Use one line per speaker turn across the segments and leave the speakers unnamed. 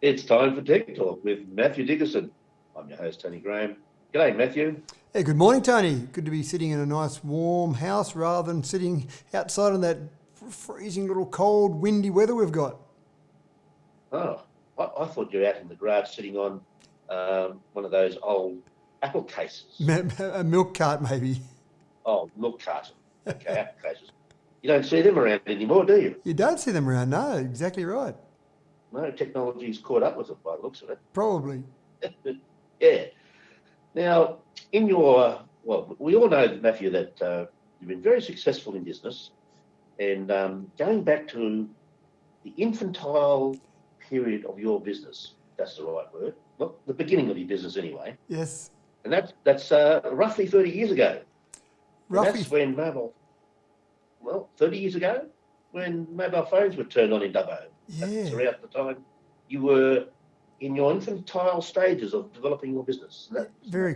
It's time for Tech Talk with Mathew Dickerson. I'm your host, Tony Graham. G'day, Matthew.
Hey, good morning, Tony. Good to be sitting in a nice warm house rather than sitting outside in that freezing little cold, windy weather we've got.
Oh, I thought you were out in the garage sitting on one of those old apple cases.
A milk cart, maybe.
Oh, milk carton. Okay, apple cases. You don't see them around anymore, do you?
You don't see them around, no, exactly right.
No, technology's caught up with it by the looks of it.
Probably.
Yeah. Now, we all know, Matthew, that you've been very successful in business, and going back to the infantile period of your business, that's the right word, well, the beginning of your business anyway.
Yes.
And that's roughly 30 years ago.
Roughly.
And that's when 30 years ago, when mobile phones were turned on in Dubbo.
Yeah.
That's around the time you were in your infantile stages of developing your business.
Very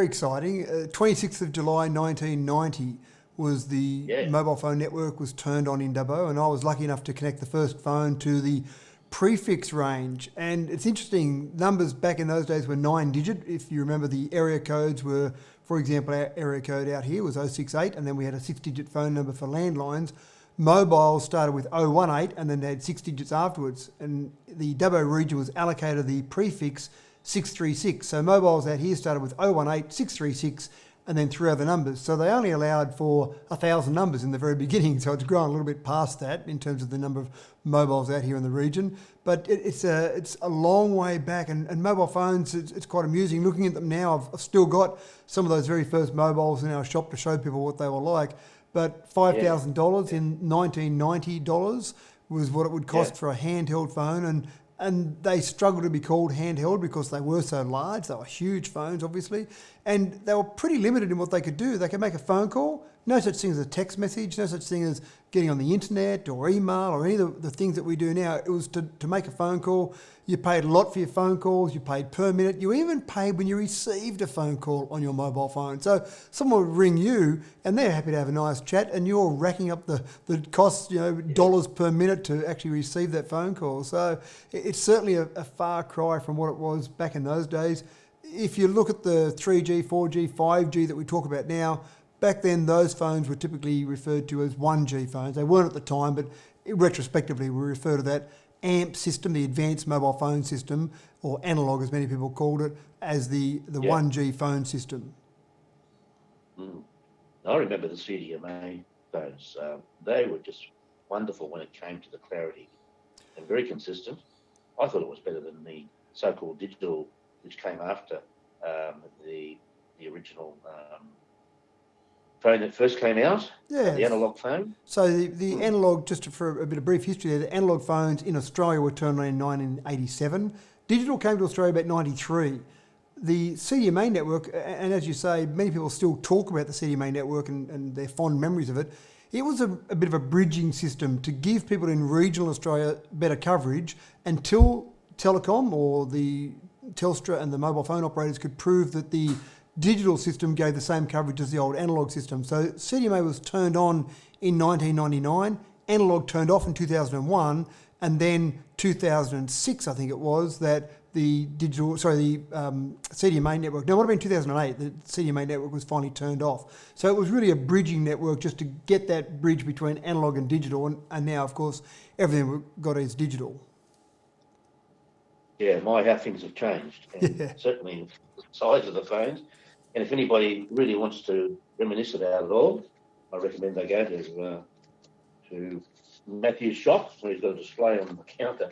exciting. 26th of July 1990 was the mobile phone network was turned on in Dubbo, and I was lucky enough to connect the first phone to the prefix range. And it's interesting, numbers back in those days were 9-digit. If you remember, the area codes were, for example, our area code out here was 068, and then we had a 6-digit phone number for landlines. Mobile started with 018 and then they had 6 digits afterwards, and the Dubbo region was allocated the prefix 636. So mobiles out here started with 018, 636 and then 3 other numbers. So they only allowed for 1,000 numbers in the very beginning, so it's grown a little bit past that in terms of the number of mobiles out here in the region. But it's a long way back, and mobile phones, it's quite amusing. Looking at them now, I've still got some of those very first mobiles in our shop to show people what they were like. But $5,000 in 1990 dollars was what it would cost for a handheld phone, and they struggled to be called handheld because they were so large. They were huge phones, obviously, and they were pretty limited in what they could do. They could make a phone call, no such thing as a text message, no such thing as getting on the internet or email or any of the things that we do now. It was to make a phone call. You paid a lot for your phone calls. You paid per minute. You even paid when you received a phone call on your mobile phone. So someone would ring you and they're happy to have a nice chat, and you're racking up the costs, dollars per minute to actually receive that phone call. So it's certainly a far cry from what it was back in those days. If you look at the 3G, 4G, 5G that we talk about now, back then those phones were typically referred to as 1G phones. They weren't at the time, but retrospectively we refer to that AMP system, the Advanced Mobile Phone System, or analog as many people called it, as the 1G phone system.
I remember the CDMA phones. They were just wonderful when it came to the clarity and very consistent. I thought it was better than the so-called digital, which came after the original phone that first came out, the analog phone.
So the analog, just for a bit of brief history there, the analog phones in Australia were turned on in 1987. Digital came to Australia about 93. The CDMA network, and as you say, many people still talk about the CDMA network and their fond memories of it. It was a bit of a bridging system to give people in regional Australia better coverage until Telecom or the Telstra and the mobile phone operators could prove that the digital system gave the same coverage as the old analog system. So CDMA was turned on in 1999, analog turned off in 2001, and then 2006, I think it was, that the CDMA network, no, it would have been 2008, the CDMA network was finally turned off. So it was really a bridging network just to get that bridge between analog and digital, and now, of course, everything we've got is digital.
Yeah, how things have changed, and certainly the size of the phones. And if anybody really wants to reminisce about it all, I recommend they go to Matthew's shop, where he's got a display on the counter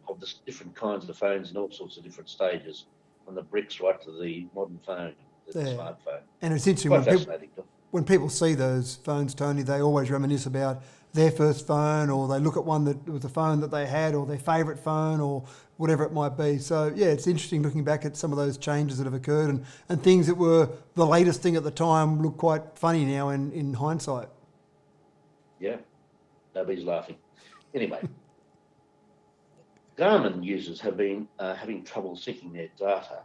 of the different kinds of phones in all sorts of different stages, from the bricks right to the modern phone, the smartphone.
And it's interesting
fascinating.
When people see those phones, Tony, they always reminisce about their first phone, or they look at one that was a phone that they had, or their favourite phone, or whatever it might be. So, it's interesting looking back at some of those changes that have occurred, and things that were the latest thing at the time look quite funny now in hindsight.
Yeah, nobody's laughing. Anyway, Garmin users have been having trouble syncing their data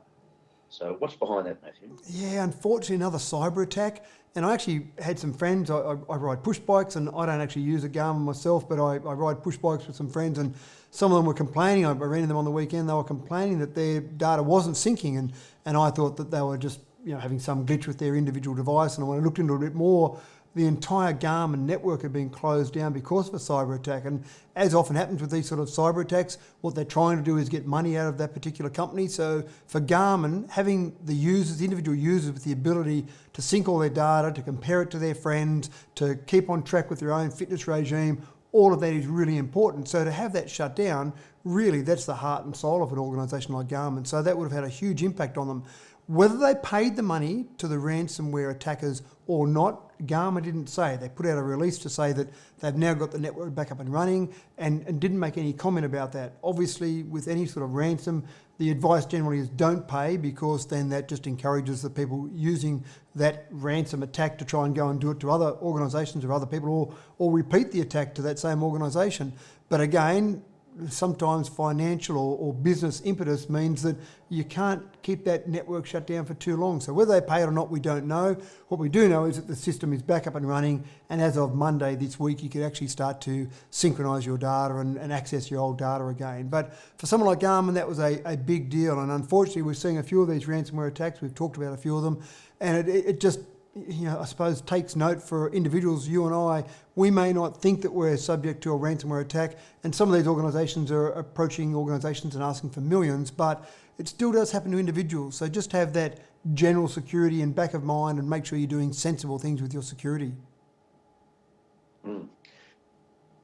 So what's behind that, Matthew?
Yeah, unfortunately, another cyber attack. And I actually had some friends. I ride push bikes, and I don't actually use a Garmin myself, but I ride push bikes with some friends, and some of them were complaining. I ran into them on the weekend. They were complaining that their data wasn't syncing, and I thought that they were just having some glitch with their individual device. And when I looked into it a bit more, the entire Garmin network had been closed down because of a cyber attack. And as often happens with these sort of cyber attacks, what they're trying to do is get money out of that particular company. So for Garmin, having the users, the individual users with the ability to sync all their data, to compare it to their friends, to keep on track with their own fitness regime, all of that is really important. So to have that shut down, really that's the heart and soul of an organisation like Garmin. So that would have had a huge impact on them. Whether they paid the money to the ransomware attackers or not, Garmin didn't say. They put out a release to say that they've now got the network back up and running and didn't make any comment about that. Obviously, with any sort of ransom, the advice generally is don't pay, because then that just encourages the people using that ransom attack to try and go and do it to other organisations or other people, or repeat the attack to that same organisation. But again, sometimes financial or business impetus means that you can't keep that network shut down for too long. So whether they pay it or not, we don't know. What we do know is that the system is back up and running, and as of Monday this week, you can actually start to synchronise your data and access your old data again. But for someone like Garmin, that was a big deal, and unfortunately we're seeing a few of these ransomware attacks. We've talked about a few of them, and it just, I suppose, takes note for individuals, you and I. We may not think that we're subject to a ransomware attack, and some of these organisations are approaching organisations and asking for millions, but it still does happen to individuals. So just have that general security in back of mind, and make sure you're doing sensible things with your security.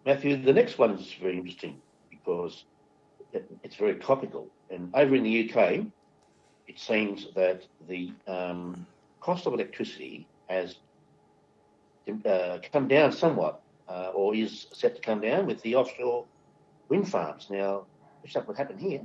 Matthew, the next one is very interesting because it's very topical. And over in the UK, it seems that the cost of electricity has come down somewhat, or is set to come down with the offshore wind farms. Now, wish that would happen here.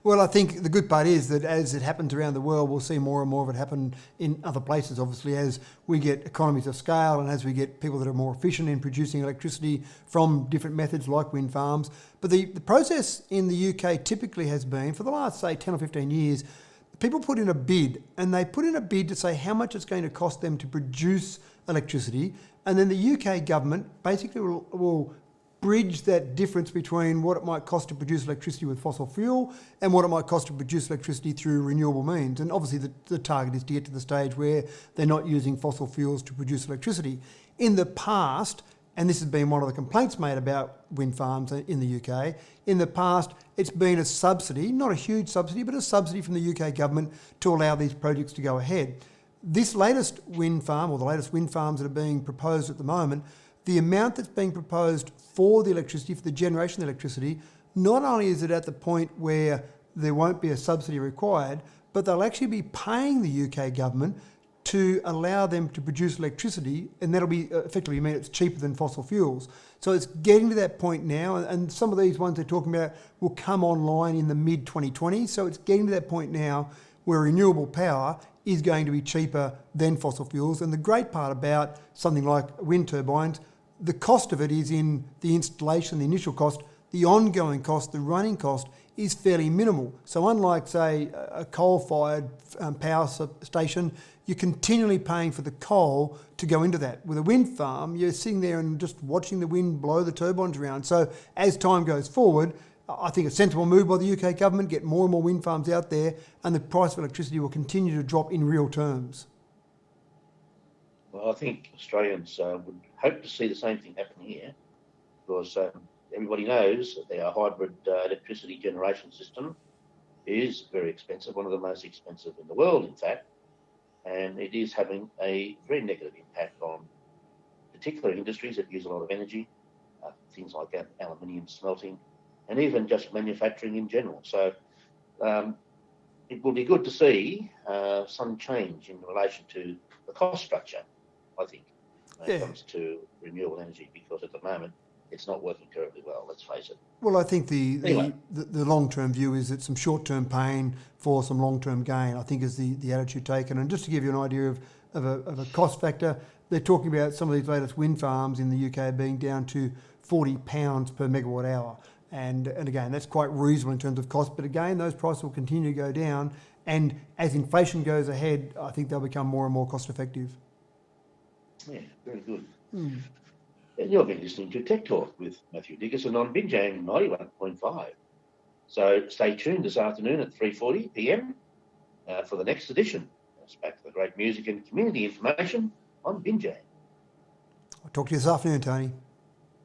Well, I think the good part is that as it happens around the world, we'll see more and more of it happen in other places, obviously, as we get economies of scale and as we get people that are more efficient in producing electricity from different methods like wind farms. But the process in the UK typically has been, for the last, say, 10 or 15 years, people put in a bid, and they put in a bid to say how much it's going to cost them to produce electricity, and then the UK government basically will bridge that difference between what it might cost to produce electricity with fossil fuel and what it might cost to produce electricity through renewable means. And obviously the target is to get to the stage where they're not using fossil fuels to produce electricity. In the past, and this has been one of the complaints made about wind farms in the UK, in the past it's been a subsidy, not a huge subsidy, but a subsidy from the UK government to allow these projects to go ahead. This latest wind farm, or the latest wind farms that are being proposed at the moment, the amount that's being proposed for the electricity, for the generation of electricity, not only is it at the point where there won't be a subsidy required, but they'll actually be paying the UK government to allow them to produce electricity, and that'll be effectively mean it's cheaper than fossil fuels. So it's getting to that point now, and some of these ones they're talking about will come online in the mid-2020s. So it's getting to that point now where renewable power is going to be cheaper than fossil fuels. And the great part about something like wind turbines, the cost of it is in the installation, the initial cost. The ongoing cost, the running cost, is fairly minimal. So unlike, say, a coal-fired power station, you're continually paying for the coal to go into that. With a wind farm, you're sitting there and just watching the wind blow the turbines around. So as time goes forward, I think a sensible move by the UK government, get more and more wind farms out there, and the price of electricity will continue to drop in real terms.
Well, I think Australians would hope to see the same thing happen here, because everybody knows that our hybrid electricity generation system is very expensive, one of the most expensive in the world, in fact, and it is having a very negative impact on particular industries that use a lot of energy, things like aluminium smelting, and even just manufacturing in general. So it will be good to see some change in relation to the cost structure, I think, when it comes to renewable energy, because at the moment it's not working terribly well, let's face it.
Well, I think the long-term view is that some short-term pain for some long-term gain, I think, is the attitude taken. And just to give you an idea of a cost factor, they're talking about some of these latest wind farms in the UK being down to £40 per megawatt hour. And again, that's quite reasonable in terms of cost. But again, those prices will continue to go down And as inflation goes ahead, I think they'll become more and more cost effective.
Yeah, very good. And you've been listening to Tech Talk with Mathew Dickerson on Binjang 91.5. So stay tuned this afternoon at 3:40 p.m. For the next edition. It's back to the great music and community information on Binjang.
I'll talk to you this afternoon, Tony.